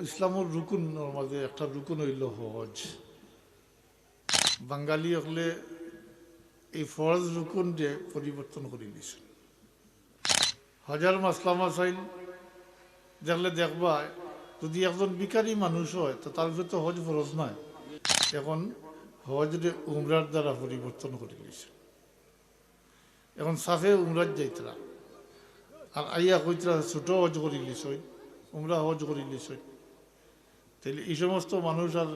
ইসলামের রুকুনের মাঝে একটা রুকুন হইল হজ। বাঙালি হলে এই ফরজ রুকুন যে পরিবর্তন করে দিয়েছে। হজার মাসলা মাসাইল দেখলে দেখবা, যদি একজন বিকারী মানুষ হয় তো তার ভিতরে হজ ফরজ নয়। এখন হজ রে উমরার দ্বারা পরিবর্তন করে দিয়েছে। এখন সাফে উমরার যাইতরা আর আইয়া কইতরা ছোট হজ করে লিছ, উমরা হজ করে লিছ, তাইলে এই সমস্ত মানুষ আর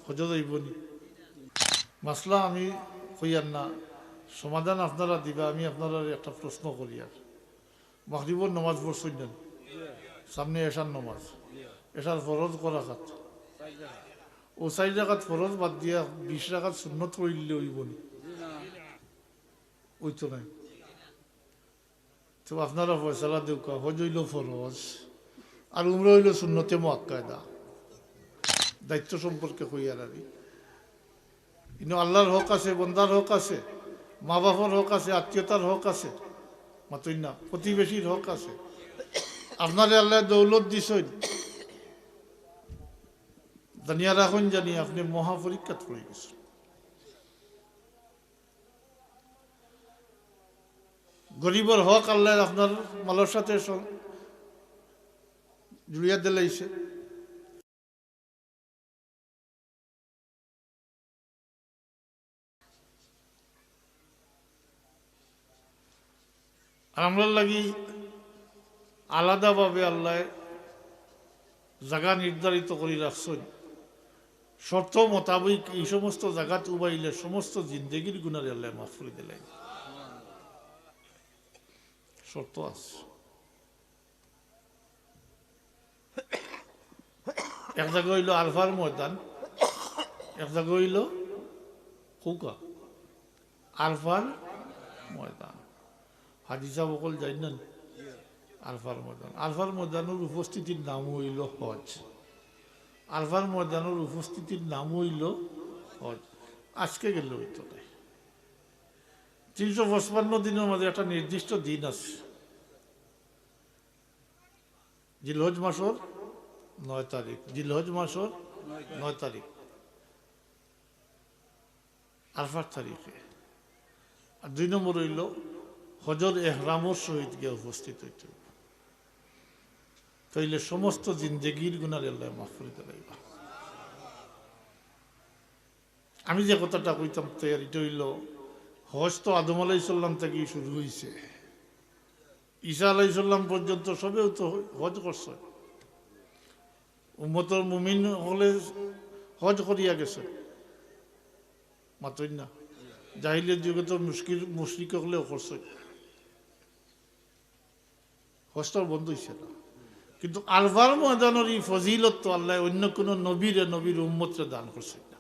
হজ যাইবনি। মাসলা আমি কইয়ার না, সমাধান আপনারা দিবা। আমি আপনারা একটা প্রশ্ন করি, আর মাগরিবর নমাজ পড়ছেন না, সামনে এশার নমাজ, এশার ফরজ করা খাত ও 4 রাকাত ফরজ বাদ দিয়া 20 রাকাত সুন্নত পড়লে হইবনি, ওই তো নাই। তো আপনারা ফয়সালা দেউকা, হজ হইল ফরজ আর উমরা হইল সুন্নতে মুআক্কাদা। দায়িত্ব সম্পর্কে কইয়ার আর কিন্তু আল্লাহর হক আছে, বন্দার হক আছে, মা বাবার হক আছে, আত্মীয়তার হক আছে, মাতই না প্রতিবেশীর হক আছে। আপনারে আল্লাহ দৌলত দিছেন, জানিয়া রাখুন জানি আপনি মহাপরীক্ষাত পড়ে গেছেন। গরিবর হক আল্লাহ আপনার মালের সাথে জুড়িয়া দিলাইছে। আর আমরা লাগি আলাদাভাবে আল্লাহ জায়গা নির্ধারিত করে রাখছেন, শর্ত মোতাবেক এই সমস্ত জায়গাত উবাইলে সমস্ত জিন্দগির গুণারে আল্লাহ মাফ করে দিলেন। শর্ত আছে। এক জায়গা হইল আলফার ময়দান, এক জায়গা হইল কৌকা আলফার ময়দান। হাজি সাহেব অকল জানেন আলফার ময়দান। আলফার ময়দানের উপস্থিতির নাম হইল হজ। আলফার ময়দানের উপস্থিতির নাম হইল হজ। আজকে গেলে হইতো না। 355 দিনের মধ্যে একটা নির্দিষ্ট দিন আছে, জিলহজ মাসের 9 তারিখ। জিলহজ মাসের 9 তারিখ আলফার তারিখে। আর 2 নম্বর হইল হজর এহরামর সহিত গিয়ে উপস্থিত হইতে, তাইলে সমস্ত জিন্দগির গুনার আল্লাহ মাফ করে দিলাইবা। আমি যে কথাটা কইতাম তৈরি, এটা হইল হজ তো আদম আলাইসাল্লাম থেকে শুরু হয়েছে, ঈসা আলাইসাল্লাম পর্যন্ত সবেও তো হজ করছে। উম্মতর মুমিন হলে হজ করিয়া গেছে, মাতই না। জাহিলিয়ার যুগে তো মুশরিক হলেও করছে, হজটা বন্ধ হয়েছে না। কিন্তু আলফার ময়দানের এই ফজিলত তো আল্লাহ অন্য কোন নবীর উম্মতরে দান করছে না।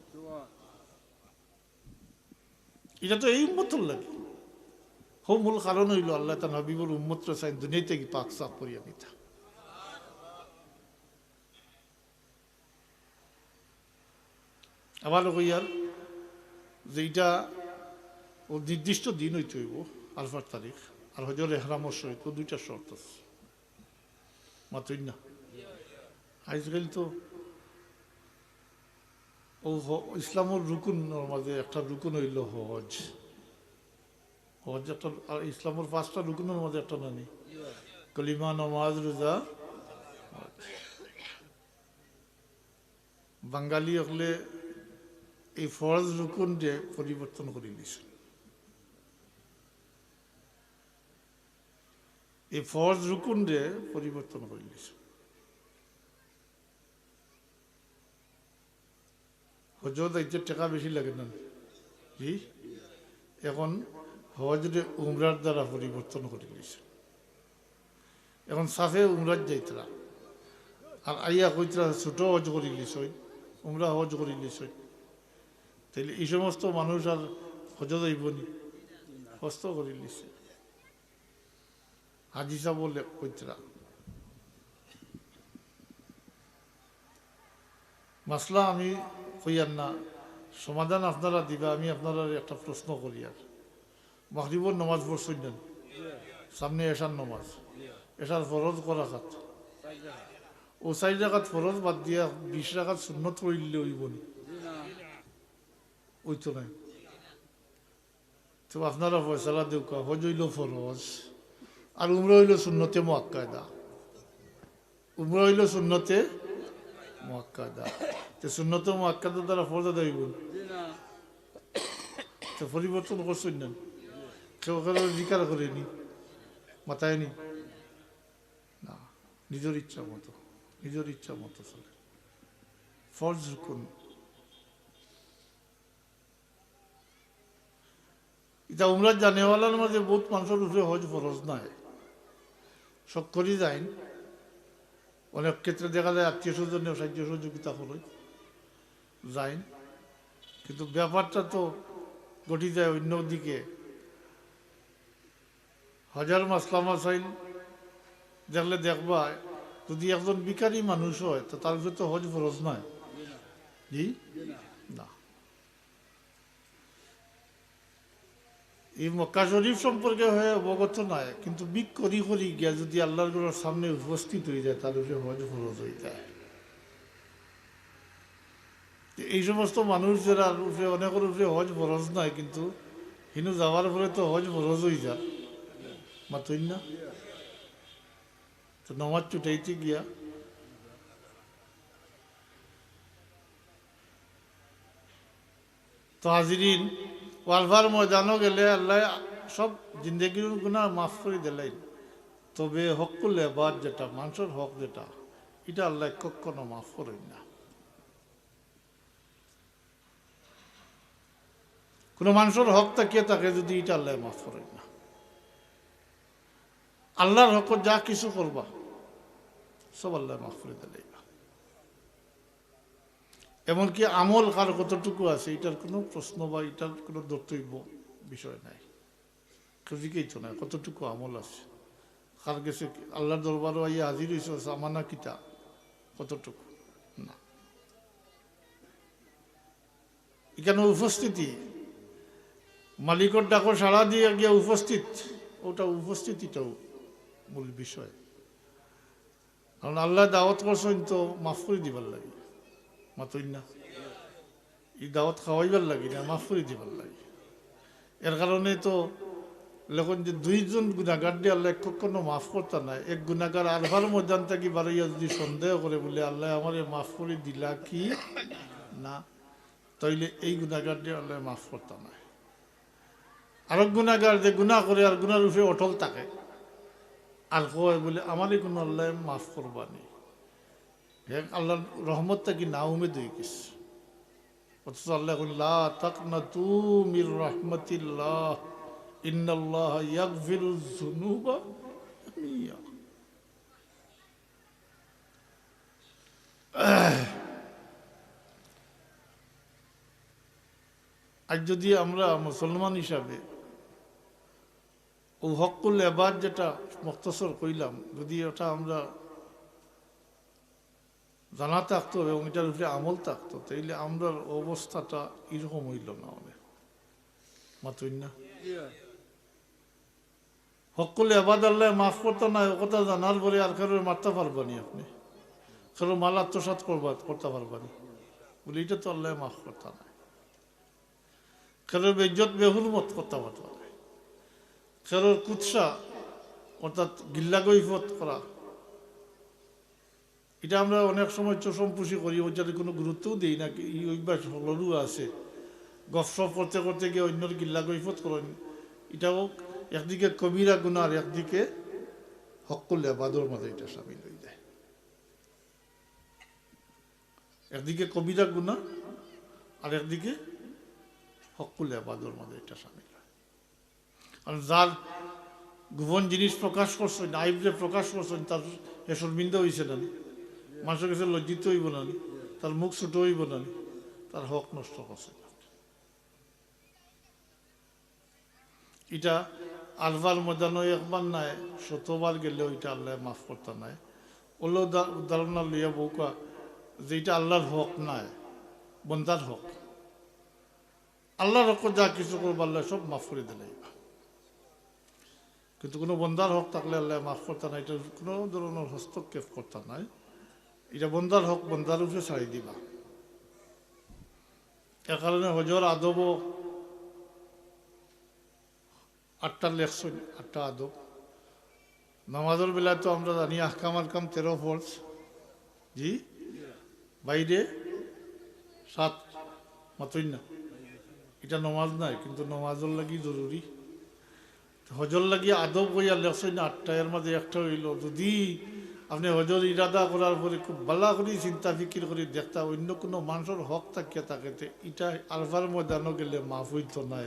এটা তো এই উম্মতর লাগে। মূল কারণ হইল আল্লাহ তার নবীর উম্মতরে চাই দুনিয়া থেকে পাক সাফ করিয়া নিতা। আবার কইয়ার যে এটা ও নির্দিষ্ট দিন হইতে হইব আলফার তারিখ, আর হজর এহরামর সহিত 2টা শর্ত আছে, মাতই না। আজকাল তো ও ইসলামের রুকুনের মাঝে একটা রুকুন হইল হজ। হজ একটা, ইসলামের 5টা রুকুনের মাঝে একটা নানি, কলিমা, নামাজ, রোজা। বাঙালি হলে এই ফরজ রুকুন যে পরিবর্তন করে দিয়েছে। এই ফরজ রুকুন যে পরিবর্তন করে দিয়েছে। হজ দায়িত্বের টাকা বেশি লাগে না জি। এখন হজ রে উমরার দ্বারা পরিবর্তন করে দিয়েছে। এখন সাফে উমরার যাইতরা আর আইয়া কইতরা ছোট হজ করে লিছ, উমরা হজ করে লিছ, তাইলে এই সমস্ত মানুষ আর হজ যাইবনি, হস্ত করে লিছে। হাজি সাহেব বলে কইতরা মাসলা আমি কইয়ার না, সমাধান আপনারা দিবা। আমি আপনারা একটা প্রশ্ন করি, আর মাগরিবর নমাজ পড়ছেন না, সামনে এশার নমাজ, এশার ফরজ করা খাত ও 4 রাকাত ফরজ বাদ দিয়া 20 রাকাত সুন্নত পড়লে হইব নি? ওই তো নাই। তো আপনারা ফয়সালা দেউকা, হজ হইল ফরজ আর উমরা হইল সুন্নতে মুআক্কাদা। উমরা হইল সুন্নতে মুআক্কাদা। তো সুন্নতে মুআক্কাদা দ্বারা ফরজ আদায় হইব। তো পরিবর্তন করছেন না, কেউ কারো জিকার করেনি, মাথায় নি না, নিজের ইচ্ছা মতো, নিজের ইচ্ছা মতো চলে। ফরজ রুকুন এটা উমরা জানেওয়ালার মাঝে বহুত মানুষের উপরে হজ ফরজ নাই, সব করি যায়। অনেক ক্ষেত্রে দেখা যায় আত্মীয় স্বজনের সাহায্য সহযোগিতা করে যায়, কিন্তু ব্যাপারটা তো ঘটি যায় অন্যদিকে। হাজার মাসলা মাসাইল দেখলে দেখবা, যদি একজন বিকারী মানুষ হয় তো তার উপরে তো হজ ফরজ নয়। জি না, এই মক্কা শরীফ সম্পর্কে হয়ে অবগত নয়, কিন্তু বিক করি করি গিয়া যদি আল্লাহর ঘরের সামনে উপস্থিত হয়ে যায় তার উপরে হজ ফরজ হয়ে যায়। এই সমস্ত মানুষ যারা উপরে অনেকের উপরে হজ ফরজ নয়, কিন্তু হিনু যাওয়ার পরে তো হজ ফরজ হয়ে যায়, মাতই না? তো নমাজ ছুটাইতে গিয়া তো হাজিরিন ওয়ালভার ময়দানও গেলে আল্লাহ সব জিন্দগির গুনাহ মাফ করে দিলেন, তবে হকুল এবাদ যেটা মানুষের হক যেটা, এটা আল্লাহ কখনো মাফ করেন না। কোনো মানুষের হক তাকিয়ে থাকে যদি, এটা আল্লাহ মাফ করেন না। আল্লাহর হক যা কিছু করবা সব আল্লাহ মাফ করে দিলেন। এমনকি আমল কার কতটুকু আছে এটার কোনো প্রশ্ন বা এটার কোনো দর্তব্য বিষয় নাই, কেউদিকেই তো নাই কতটুকু আমল আছে, কার গেছে আল্লাহর দরবারও আইয়া হাজির হয়েছে আমানা কিতা কতটুকু না। এখানে উপস্থিতি মালিকর ডাকো সাড়া দিয়ে গিয়ে উপস্থিত, ওটা উপস্থিতিটাও মূল বিষয়। কারণ আল্লাহ দাওয়াত করছেন তো মাফ করে দিবার লাগে, মাতই না? এই দাওয়াত খাওয়াইবার লাগে না, মাফ করে দিবার লাগে। এর কারণে তো লেখন যে 2 জন গুণাগার দিয়ে আল্লাহ কখনো মাফ করতে নাই। এক গুণাগার আলফার ময়দান থেকে বাড়াইয়া যদি সন্দেহ করে বলে আল্লাহ আমারে মাফ করে দিলা কি না, তাইলে এই গুণাগার দিয়ে আল্লাহ মাফ করতে নাই। আরেক গুণাগার যে গুণা করে আর গুণার উপরে অটল থাকে আর কয় বলে আমারই কোনো আল্লাহ মাফ করবানি, আল্লাহর রহমতটা কি না উমেদ হয়ে গেছে। অথচ আল্লাহ লা তাকনাতু মির রাহমাতিল্লাহ ইন্নাল্লাহ ইয়াগফিরুয যুনুবা জামিয়া। আজ যদি আমরা মুসলমান হিসাবে ও হকুল এবাদ যেটা মুখতসর কইলাম, যদি ওটা আমরা জানা থাকতো এবং এটার উপরে আমল থাকতো, তাইলে আমরা অবস্থাটা এরকম হইল না। অনেক মাতই না, হকুল এবাদ আল্লাহ মাফ করতো না, ও কথা জানার পরে আর কারোর মারতে পারবানি, আপনি কারো মাল আত্মসাৎ করতে পারবানি বলে এটা তো আল্লাহ মাফ করতে না। কারোর বেজ্জত বেহুরমত করতে পারত না, কারোর কুৎসা অর্থাৎ গিল্লা গৈফত করা, এটা আমরা অনেক সময় চষমপুষি করি, ওইটার কোনো গুরুত্বও দিই না। এই অভ্যাস হলরও আছে, গফসপ করতে করতে গিয়ে অন্যর গিল্লা গৈফত করেন, এটাও একদিকে কবিরা গুনার, একদিকে হকুল ইবাদর মধ্যে এটা সামিল হয়ে যায়। একদিকে কবিরা গুনাহ আর একদিকে হকুল ইবাদর মধ্যে এটা সামিল হয়। আর যার গোপন জিনিস প্রকাশ করছেন, আইবরে প্রকাশ করছেন, তার শর্মিন্দা হয়েছে না, মানুষের কাছে লজ্জিত হইব না, তার মুখ ছোট হইব না, তার হক নষ্ট করছে না। এটা আলবার ময়দানও একবার নাই, 100বার গেলেও এটা আল্লাহ মাফ করতে নাই। ওলো উদাহরণ লইয়া বউকা যে এটা আল্লাহর হক নাই, বন্দার হক। আল্লাহর হক যা কিছু করবো আল্লাহ সব মাফ করে দিলে, কিন্তু কোনো বন্দার হক থাকলে আল্লাহ মাফ করতে নাই, এটা কোনো ধরনের হস্তক্ষেপ করতে নাই। এটা বন্দার হক বন্দার উপরে ছাড়ি দিবা। এ কারণে হজর আদব 8টা লেখছেন, 8টা আদব। নামাজের বেলায় তো আমরা জানি আহকাম আলকাম 13 ফরজ, জি, বাইরে 7, মাতই না। এটা নমাজ নাই, কিন্তু নমাজের লাগি জরুরি। হজর লাগি আদব হইয়া লেখছেন 8টা, এর মাঝে একটা হইল যদি আপনি হজর ইরাদা করার পরে খুব ভালো করে চিন্তা ফিকির করে দেখতা অন্য কোনো মানুষের হক থাকিয়া থাকেতে এটা আলফার ময়দানও গেলে মাফ হইত নাই,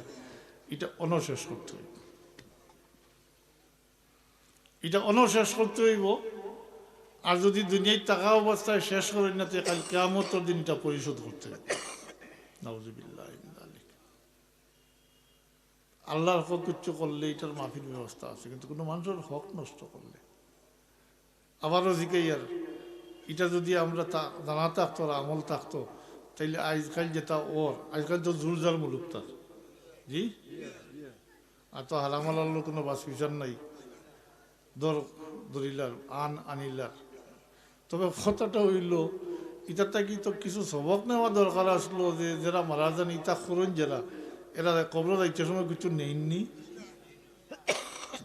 এটা অনশেষ করতে হইব। এটা অনশেষ করতে হইব। আর যদি দুনিয়ায় টাকা অবস্থায় শেষ করেন না, কাল কিয়ামতের দিন এটা পরিশোধ করতে হবে। নাউজুবিল্লাহ। আল্লাহর হক কিছু করলে এটার মাফির ব্যবস্থা আছে, কিন্তু কোনো মানুষের হক নষ্ট করলে আবারও জিকাই আর এটা যদি আমরা জানা থাকতো আর আমল থাকতো, তাইলে আজকাল যেটা ওর আজকাল তো জোরজার মুলুক তার, জি, আর তো হারামালার কোনো বাস বিচার নাই, দরিলার আনিলার। তবে কথাটা হইল ইটার থাকি তো কিছু সবক নেওয়া দরকার আসলো, যে যারা মারা যান ইটা করুন, যারা এরা কবর যাইতে সময় কিছু নেইনি,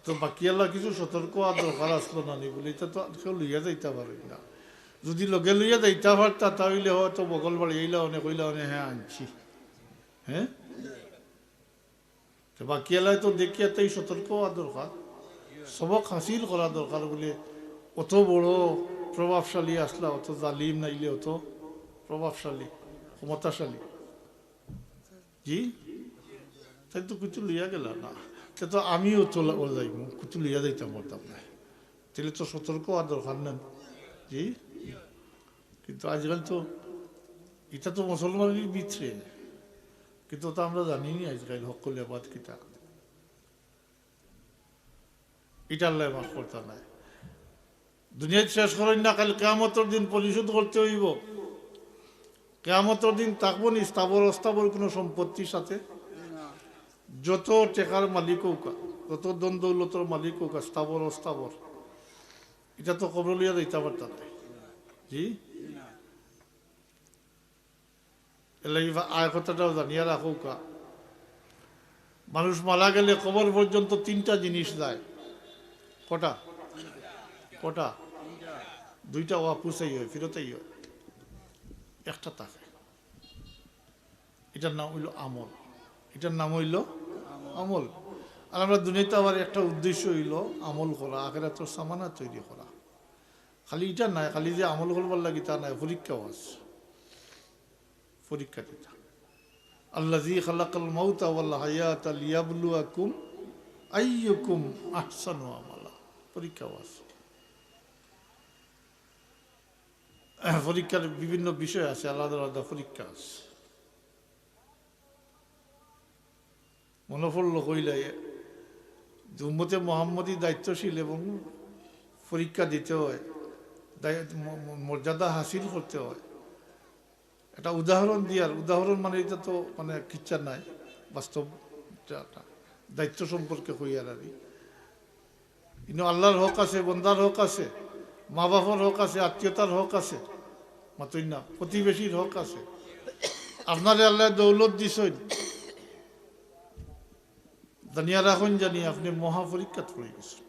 তো বাকি আল্লাহ কিছু সতর্ক হওয়ার দরকার আসলো না নি বলে এটা তো কেউ লইয়া যাইতে পারে না। যদি লগে লইয়া যাইতে পারতা তাহলে হয়তো বগল বাড়ি এইলা অনেক কইলা অনেক, হ্যাঁ আনছি, হ্যাঁ। বাকি আল্লাহ তো দেখিয়া তাই সতর্ক হওয়া দরকার, সবক হাসিল করা দরকার বলে। অত বড় প্রভাবশালী আসলা, অত জালিম নাইলে অত প্রভাবশালী ক্ষমতাশালী, জি, তাই তো কিছু লইয়া গেল না, সে তো আমিও তো যাইব কিছু লইয়া যাইতাম পারতাম না, তাহলে তো সতর্ক হওয়ার দরকার নেন, জি। কিন্তু আজকাল তো এটা তো মুসলমানের ভিতরে, কিন্তু তা আমরা জানি নি আজকাল হকল আবাদ কিতা, এটা আল্লাহ মাফ করতে নাই। দুনিয়ায় শেষ করেন না, কাল কিয়ামতের দিন পরিশোধ করতে হইব। কিয়ামতের দিন থাকবো নি স্থাবর অস্থাবর কোনো সম্পত্তির সাথে, যত টেকার মালিক হোক, যত দ্বন্দ্ব দৌলতর মালিক হোক, স্থাবর অস্থাবর, এটা তো কবর লইয়া দিতে পারতাম না, জি। এলাই আয় কথাটাও জানিয়া রাখো, মানুষ মারা গেলে কবর পর্যন্ত 3টা জিনিস যায়। কটা? কটা? 2টা ওয়াপুসাই হয়, ফিরতেই হয়, একটা থাকে। এটার নাম হইল আমল, এটার নাম হইল আমল। আর আমরা দুনিয়াতে আবার একটা উদ্দেশ্য হইল আমল করা, আখিরাতের সামানা তৈরি করা। খালি এটা নাই, খালি যে আমল করবার লাগে তা নাই, পরীক্ষাও আছে, পরীক্ষা দিতা। আল্লাযী খালাকাল মাউতা ওয়াল হায়াতা লিয়াবলুয়াকুম আইয়ুকুম আহসানু আমালা, পরীক্ষাও আছে। পরীক্ষার বিভিন্ন বিষয় আছে, আলাদা আলাদা পরীক্ষা আছে। মনে পড়ল কইলে যে উম্মতে মুহাম্মদী দায়িত্বশীল এবং পরীক্ষা দিতে হয়, মর্যাদা হাসিল করতে হয়। একটা উদাহরণ দিয়ার, উদাহরণ মানে এটা তো মানে কিচ্ছা নাই, বাস্তব দায়িত্ব সম্পর্কে কইয়ার আর কিন্তু আল্লাহর হক আছে, বন্দার হক আছে, মা বাবার হক আছে, আত্মীয়তার হক আছে, মাতই না, প্রতিবেশীর হক আছে। আপনারে আল্লাহ দৌলত দিছেন, জানিয়া রাখুন জানি আপনি মহাপরীক্ষাত পড়ে গেছেন।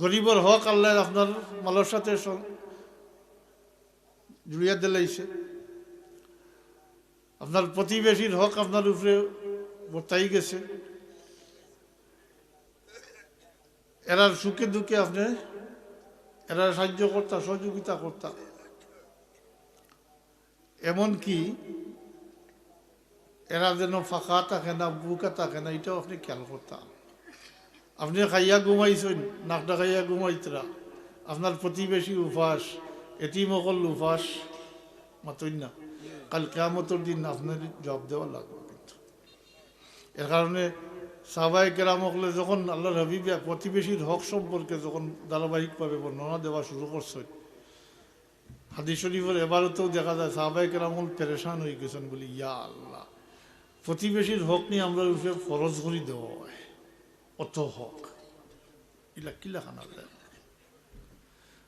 গরিবর হক আল্লাহ আপনার মালের সাথে জুড়িয়া দিলাইছে, আপনার প্রতিবেশীর হক আপনার উপরে বর্তাই গেছে, এরার সুখে দুঃখে আপনি এরার সাহায্য করতা, সহযোগিতা করতা। এমনকি এরা যেন ফাঁকা থাকে না, বুকা থাকে না, এটাও আপনি খেয়াল করতাম। আপনি খাইয়া ঘুমাইছেন, নাকটা খাইয়া ঘুমাইতরা, আপনার প্রতিবেশী উপাস, এতিমকল উপাস, মাতই না, কাল কিয়ামতের দিন আপনার জবাব দেওয়া লাগবে। কিন্তু এর কারণে সাহাবায়ে কেরাম হলে যখন আল্লাহর হাবিব প্রতিবেশীর হক সম্পর্কে যখন ধারাবাহিকভাবে বর্ণনা দেওয়া শুরু করছেন, হাদিস শরীফের এবারতেও দেখা যায় সাহাবায়ে কেরাম পেরেশান হয়ে গেছেন, বলি ইয়া আল্লাহ, প্রতিবেশীর হক নিয়ে আমরা ফরজ করি দেওয়া হয়, অত হক, ইলা কিলা খানা যায়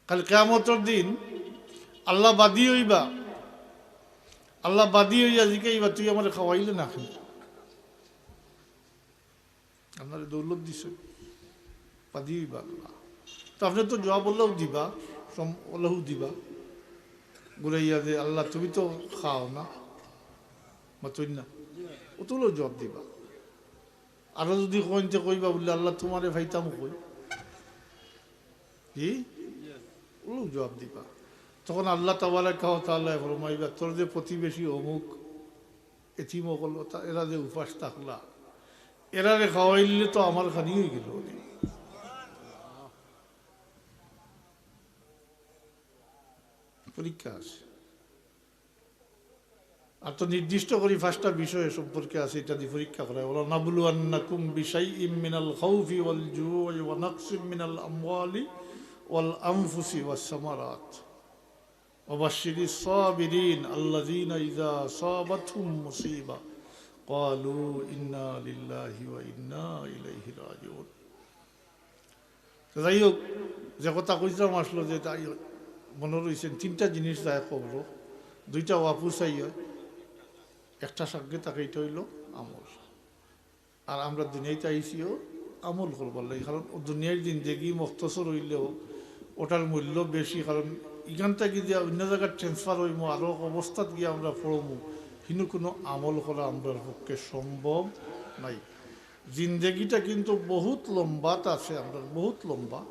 কাল কিয়ামতের দিন আল্লাহ বাদী হইবা, আল্লাহ বাদী হইয়া জিকাইবা তুই আমার খাওয়াইলে না খাই, আপনার দৌলত দিছ বাদী হইবা আল্লাহ। তো আপনি তো জবাব বললেও দিবা, বললেও দিবা ঘুরাইয়া যে আল্লাহ তুমি তো খাও না বা তুই না, ও তোলেও জবাব দিবা। আরো যদি কইতে কইবা বললে আল্লাহ তোমারে ভাইতাম কই, কি ওগুলো জবাব দিবা। তখন আল্লাহ তাবারাকা ওয়া তাআলা ফরমাইবা তোর যে প্রতিবেশী অমুক এতিম হল এরা যে উপাস থাকলা এরারে খাওয়াইলে তো আমার খানি হয়ে গেল। পরীক্ষা আছে আর তো নির্দিষ্ট করি 5টা বিষয় সম্পর্কে আছে, এটা দিয়ে পরীক্ষা করা হয়। ওলা নাবলুয়ান্নাকুম বিশাইইম মিনাল খাউফি ওয়াল জুই ওয়া নাকসিম মিনাল আমওয়ালি ওয়াল আনফুসি ওয়াস সামারাত ওয়া বাশশিরিস সাবিরিন আল্লাযীনা ইযা আসাবাতহুম মুসিবা ক্বালু ইন্না লিল্লাহি ওয়া ইন্না ইলাইহি রাজিউন। যাই হোক, যে কথা কইছিলাম আসলো যে তাই মনে রয়েছেন 3টা জিনিস যায় খবর, 2টা ওয়াপুসাই হয়, একটা সাক্ষে তাকে এটা হইল আমল। আর আমরা দুনিয়াতে আইসিও আমল করবার লাগে, কারণ দুনিয়ার জিন্দেগি মখতসর হইলেও ওটার মূল্য বেশি, কারণ এখান থেকে যে অন্য জায়গায় ট্রান্সফার হইমো আরও অবস্থাত গিয়ে আমরা পড়মু, কিন্তু কোনো আমল করা আমরার পক্ষে সম্ভব নাই। জিন্দেগিটা কিন্তু বহুত লম্বাত আছে, আমরা বহুত লম্বা,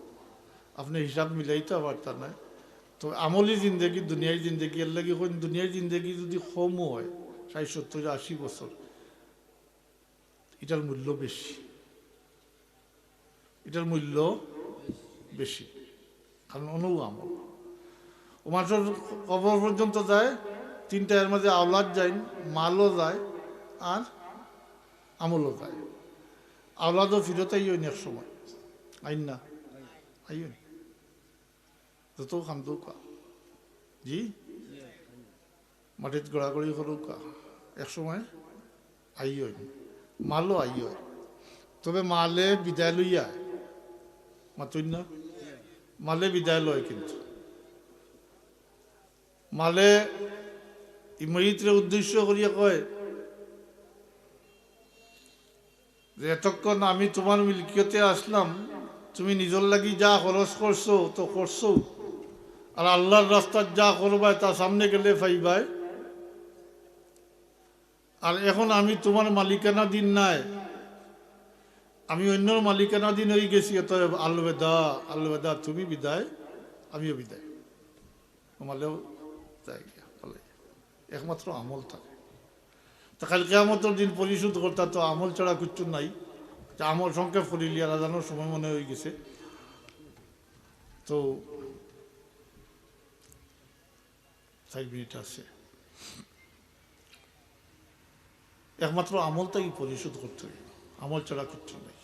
আপনি হিসাব মিলাইতে পারতেন না। তো আমলি জিন্দেগি দুনিয়ার জিন্দেগি এর লাগে দুনিয়ার জিন্দেগি যদি কমও হয় 60-70-80 বছর, এটার মূল্য বেশি, এটার মূল্য বেশি, কারণ অনু আমল ও মানুষের কবর পর্যন্ত যায় 3টা, এর মাঝে আওলাদ যায়, মালও যায় আর আমলও যায়। আওলাদও ফিরত আইন এক সময়, আইন না আইন যত খান দৌকা জি মাটিত গড়াগড়ি করুকা এক সময় আইয়, মালও আইয়, তবে মালে বিদায় লইয়া মাতুন না, মালে বিদায় লয়, কিন্তু মালে ইমরিতরে উদ্দেশ্য করিয়া কয় যে এতক্ষণ আমি তোমার মিল্কিয়তে আসলাম, তুমি নিজের লাগি যা খরচ করছো তো করছো, আর আল্লাহর রাস্তার যা করবাই তা সামনে গেলে পাইবাই, আর এখন আমি তোমার মালিকানা দিন নাই, আমি অন্যর মালিকানা দিন হয়ে গেছি, অতএব আলবেদা আলবেদা, তুমি বিদায় আমিও বিদায়, তোমালেও যাই গিয়া একমাত্র আমল থাকে। তা কাল কিয়ামতের দিন পরিশোধ করতে তো আমল ছাড়া কিচ্ছু নাই, যে আমল সংক্ষেপ করিলি আর আজানোর সময় মনে হয়ে গেছে। তো 5 মিনিট আছে, একমাত্র আমলটাই পরিশোধ করতে হবে, আমল ছাড়া কিচ্ছু নাই।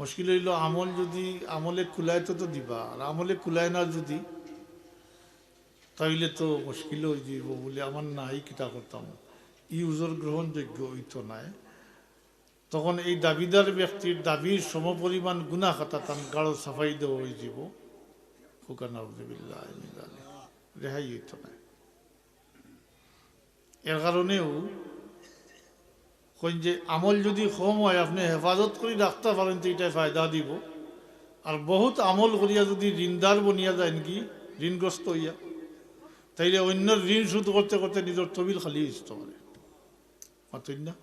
মুশকিল হইল আমল যদি আমলে কুলায় তো দিবা, আর আমলে কুলায় না যদি তাইলে তো মুশকিল হয়ে যাব, বলে আমার নাই কিতা করতাম, ইউজর গ্রহণযোগ্য হইতো নাই। তখন এই দাবিদার ব্যক্তির দাবির সমপরিমাণ গুনাহ খাতা তান গাঢ় সাফাই দেওয়া হয়ে যাব, রেহাই হইতো না। এর কারণেও কই যে আমল যদি কম হয় আপনি হেফাজত করে রাখতে পারেন তো এটাই ফায়দা দিব, আর বহুত আমল করিয়া যদি ঋণদার বনিয়া যায় নাকি ঋণগ্রস্ত হইয়া, তাইলে অন্যের ঋণ শোধ করতে করতে নিজের তবিল খালি আসতে পারে, মাতুন না।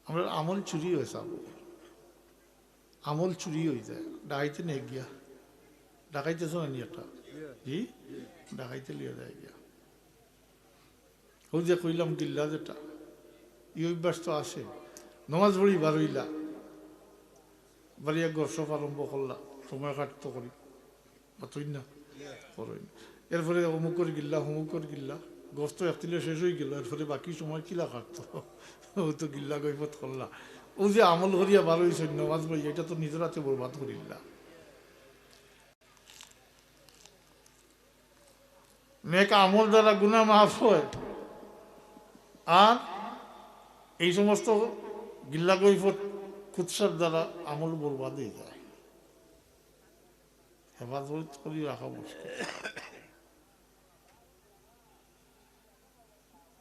আমরা আমল চুরি হয়ে যাব, আমল চুরি হয়ে যায়, ডাকাইতে নিয়ে গিয়া, ডাকাইতেছ না একটা জি ডাকাইতে লিয়ে যায় গিয়া, ও যে কইলাম গিল্লা যেটা এই অভ্যাস তো আসে, নমাজ পড়ি বারইলা বাড়িয়া গসব আরম্ভ করলা, সময় কাটতো করি মাতুন না করই, এরপরে অমুকর গিল্লা হুমুকর গিল্লা, গোস্ত একতিলে শেষ হয়ে গেল, এরপরে বাকি সময় কিলা কাটতো, ও তো গিল্লা গৈপত করলা, ও যে আমল করিয়া ভালো হয়েছে নমাজ পড়ি, এটা তো নিজের হাতে বরবাদ করিল্লা। নেক আমল দ্বারা গুনাহ মাফ হয়, আর এই সমস্ত গিল্লা গৈফত খুৎসার দ্বারা আমল বরবাদ হয়ে যায়। হেফাজত করে রাখা মুশকিল।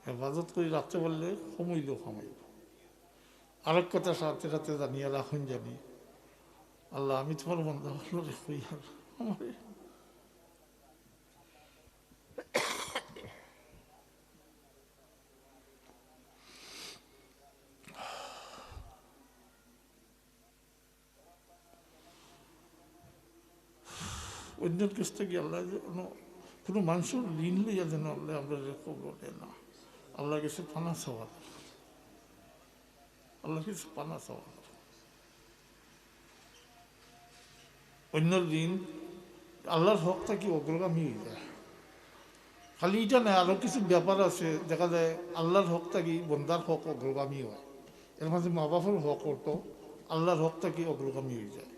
হেফাজত করে রাখতে পারলে কমাইলেও কমাইল। আরেক কথা সাথে সাথে জানিয়ে রাখুন, জানি আল্লাহ আমি তোমার বন্ধা ভালো রেখই আর আমারে অন্যের কাছ থেকে আল্লাহ কোনো মানুষের ঋণ লইয়া যেন আল্লাহ আমরা রেখো বলে না। আল্লাহর কাছে পানা সওয়াল, আল্লাহর কাছে পানা সওয়াল। অন্যের ঋণ আল্লাহর হকটা কি অগ্রগামী হয়ে যায়। খালি এটা না, আরও কিছু ব্যাপার আছে দেখা যায় আল্লাহর হকটা কি বন্দার হক অগ্রগামী হয়। এর মাঝে মা বাপের হক হতো আল্লাহর হকটা কি অগ্রগামী হয়ে যায়,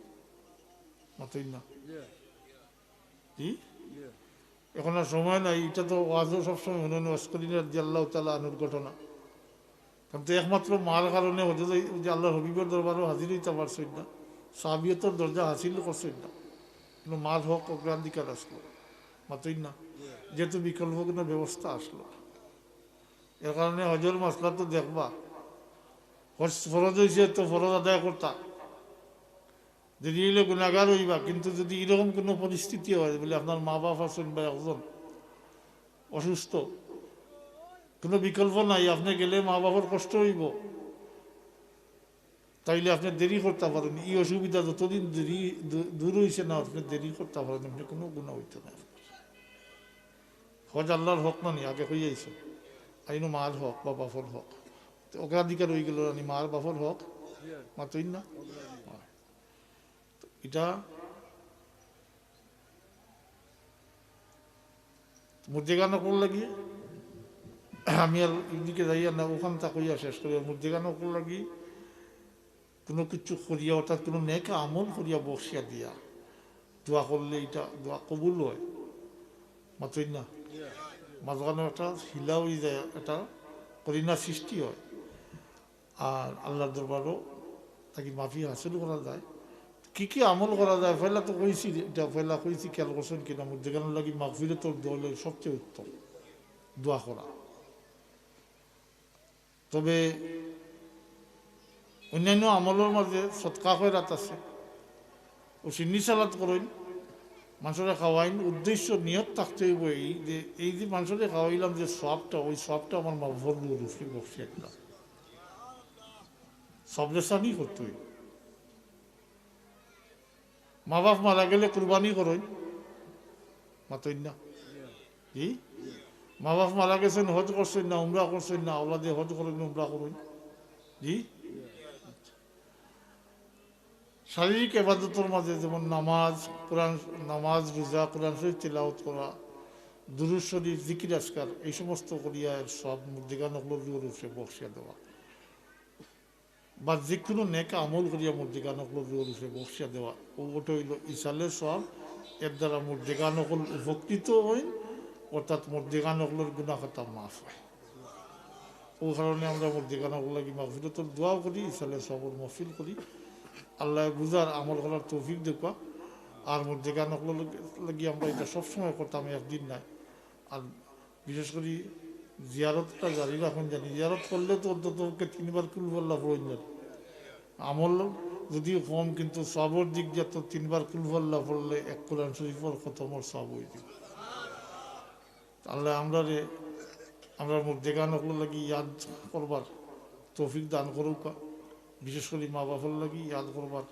মতই না? জি, এখন আর সময় নাই। এটা তো ওয়াজও সবসময় মনে অস্করিন আল্লাহ তালা আনুর ঘটনা। কারণ তো একমাত্র মার কারণে হতে যে আল্লাহর হবিবের দরবারও হাজির হইতে পারছেন না, সাহাবিয়তর দরজা হাসিল করছেন না, কিন্তু মার হক অগ্রাধিকার আসলো, মতই না? যেহেতু বিকল্প কোনো ব্যবস্থা আসলো, এর কারণে হজর মাসলা তো দেখবা ফরজ হয়েছে তো ফরজ আদায় করতা, যদি এলে গুণাগার হইবা। কিন্তু যদি এরকম কোনো পরিস্থিতি হয় বলে আপনার মা বাপ আছেন বা একজন অসুস্থ, কোনো বিকল্প নাই, আপনি গেলে মা বাবার কষ্ট হইব, তাইলে আপনি দেরি করতে পারেন। এই অসুবিধা যতদিন দেরি দূর হয়েছে না, আপনি দেরি করতে পারেন, আপনি কোনো গুণা হইতে না। হজ আল্লাহর হক না নি, আগে হইয়াছে আইনো মার হক বা বাপর হক, অগ্রাধিকার হয়ে গেল রানি মার বাপর হক, মাতই না? এটা মুর্দিগানো কোন লাগি আমি আর এদিকে যাইয়া না, ওখান তা কইয়া শেষ করি। মুর্দিগানো কোন লাগি কোনো কিছু করিয়া, অর্থাৎ কোনো নেকা আমল করিয়া বসিয়া দিয়া দোয়া করলে এটা দোয়া কবুল হয়, মাতই না? মাঝখানে একটা হিলা হয়ে যায়, একটা করিনা সৃষ্টি হয়, আর আল্লাহর দরবারও তাকে মাফি হাসিল করা যায়। কি কি আমল করা যায় পয়লা তো কইছি, এটা পয়লা কইছি খেয়াল করছেন কিনা, যেখানে লাগি মাগফিরাতুর দোয়া সবচেয়ে উত্তম দোয়া করা। তবে অন্যান্য আমলের মাঝে সৎকা খয়রাত আছে, ও সিন্নি সালাত করেন, মানুষের খাওয়াইন, উদ্দেশ্য নিয়ত থাকতে হইব এই যে মানুষের খাওয়াইলাম যে সবটা, ওই সবটা আমার মাভর রুফি বসে দিলাম, সবরেসানি করতে হইব। মা বাপ মারা গেলে কুরবানি করেন, মাতই না? জি, মা বাপ মারা গেছেন, হজ করছেন না, উমরা করছেন না, ওলাদে হজ করেন, উমরা করেন। জি, শারীরিক ইবাদতের মাঝে যেমন নামাজ, কোরআন, নামাজ, রোজা, কোরআন শরীফ তিলাওয়াত করা, দুরূদ শরীফ, জিকির আজকার, এই সমস্ত করিয়া সব মুর্দিগা নকলের রূপে বসিয়া দেওয়া, বা যে কোনো নেকা আমল করিয়া মুর্দিগা নকলের রূপে বসিয়া দেওয়া, ওটা হইল ইসালে সব। এর দ্বারা মুর্দিগা নকল উপকৃত হয়, অর্থাৎ মুর্দিগা নকলের গুনাহ খাতা মাফ হয়। ও কারণে আমরা মুর্দিগা নকল লাগি মাগফিরাতুর দোয়াও করি, ইসালে সবর মহফিল করি। আল্লাহ বুঝার আমল করার তৌফিক দেখবা। আর মুর্দিগা নকল লাগি আমরা এটা সবসময় করতাম, একদিন নাই। আর বিশেষ করে জিয়ারতটা জারি রাখুন, জানি জিয়ারত করলে তো অন্তত 3বার কুলহুয়াল্লাহ পড়েন জানি। আমল যদিও কম, কিন্তু সবর দিক দিয়ে তো 3বার কুলহুয়াল্লাহ পড়লে এক কোরআন শরীফের খতমর সব হয়ে যাবে। আল্লাহ আমরা মুর্দিগা নকল লাগি ইয়াদ করবার তৌফিক দান করুক। বিশেষ করে মা বাবার লাগি ইয়াদ করবার,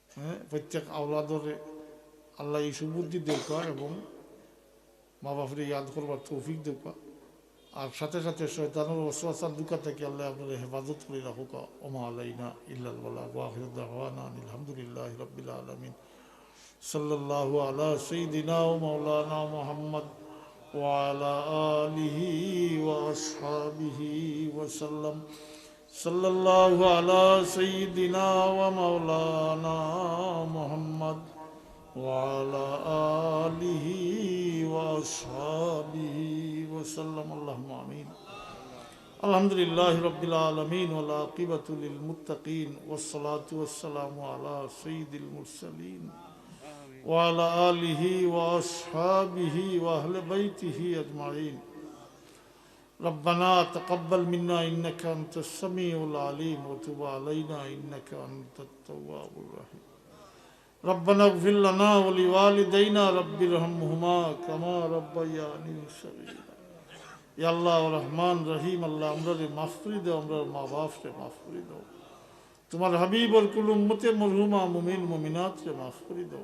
হ্যাঁ, প্রত্যেক আওলাদরে আল্লাহ এই সুবুদ্ধি দেখা এবং মা বাপরে ইয়াদ করবার তৌফিক দেখা। আর সাথে সাথে শয়তানের ওয়াসওয়াসার দুকা থেকে আল্লাহ আপনাদের হেফাজত করে রাখুক। ওমা আলাইনা ইল্লাল বালাগ ওয়া আখিরু দাওয়ানা আলহামদুলিল্লাহি রাব্বিল আলামিন। সাল্লাল্লাহু আলা সাইয়্যিদিনা ওয়া মাওলানা মুহাম্মদ ওয়া আলা আলিহি ওয়া আসহাবিহি ওয়া সাল্লাম। সাল্লাল্লাহু আলা সাইয়্যিদিনা ওয়া মাওলানা মুহাম্মদ ওয়া আলা আলিহি ওয়া আসহাবিহি ওয়া সাল্লাম। আল্লাহুম্মা আমিন। আলহামদুলিল্লাহি রাব্বিল আলামিন ওয়াল আকিবাতু লিল মুত্তাকিন ওয়াস সালাতু ওয়াস সালামু আলা সাইয়্যিদিল মুরসালিন وعلى آله وأصحابه وأهل بيته أجمعين ربنا تقبل منا إنك أنت السميع العليم وتب علينا إنك أنت التواب الرحيم ربنا اغفر لنا ولوالدينا رب ارحمهما كما ربياني صغيرا या अल्लाह रहमान रहीम अल्लाह हमरे माफ़ कर दो हमरे माँ बाप से माफ़ कर दो तुम्हारे हबीब और कुल उम्मत मरहुमा मुमिन मुमिनात से माफ़ कर दो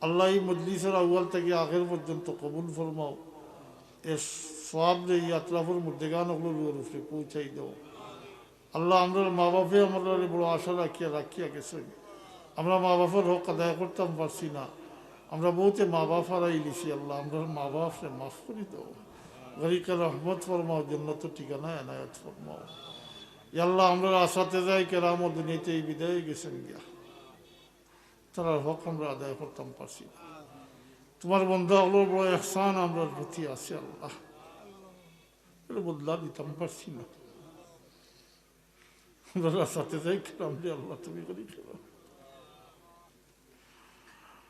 अल्लाह ही मजलिस अव्वल तक आखिर पर्यंत कबूल फरमाओ इस स्वाब ने यात्रा पर मुर्देगान से पहुँचाई दो अल्लाह हमरे माँ बापे हमारे बड़ो आशा राखिया कैसे আমরা মা বাবার হক আদায় করতাম পারছি না আমরা বহুতে মা বাপ হারাই লিছি আল্লাহ আমরা মা বাপকে মাফ করে দাও গরিকা রহমত ফরমাও জান্নাত ঠিকানা এনায়েত ফরমাও ইয়া আল্লাহ আমরা আসাতে যাই কেরাম দুনিয়াতেই বিদায় গেছেন গিয়া তার হক আমরা আদায় করতাম পারছি না তোমার বন্ধু হলো বড় ইহসান আমরার প্রতি আছে আল্লাহ এর বদলা দিতাম পারছি না আমরা আসাতে যাই কেরাম রে আল্লাহ তুমি করি খেলো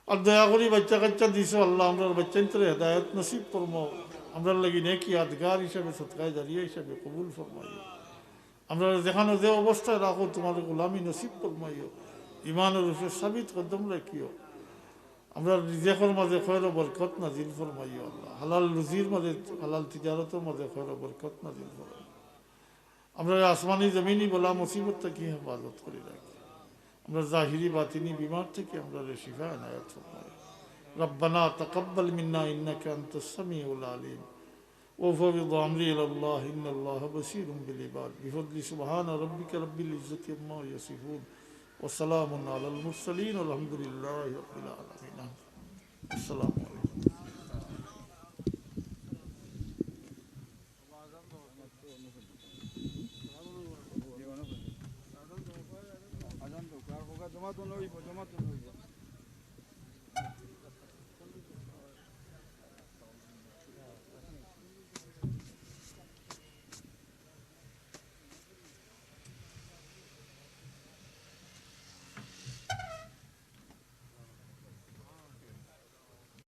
আর দয়া করি বাচ্চা কাচ্চা দিছো আল্লাহ আমরা বাচ্চা ইন্তরে হেদায়ত নসিব ফরমাও আমরা লাগি নেকি ইয়াদগার হিসাবে সদকায়ে জারিয়া হিসাবে কবুল ফরমাইও আমরা যেখানে যে অবস্থায় রাখো তোমার গোলামি নসিব ফরমাইও ইমানের উপরে সাবিত কদম রাখিও আমরা রিজেকের মাঝে খয়র বরকত নাজিল ফরমাইও আল্লাহ হালাল রুজির মাঝে হালাল তিজারতের মাঝে খয়র বরকত নাজিল ফরমাইও আমরা আসমানি জমিনি বলা মুসিবত থেকে হেফাজত করে রাখি আমরা জাহিরি বাতিনি বিমার থেকে আমরা শিফা এনায়েত ফরমাই ربنا تقبل منا إنك أنت السميع العليم وفوض أمري إلى الله إن الله بصير بالعباد بفضل سبحان ربك رب العزة عما يصفون وسلام على المرسلين والحمد لله رب العالمين السلام عليكم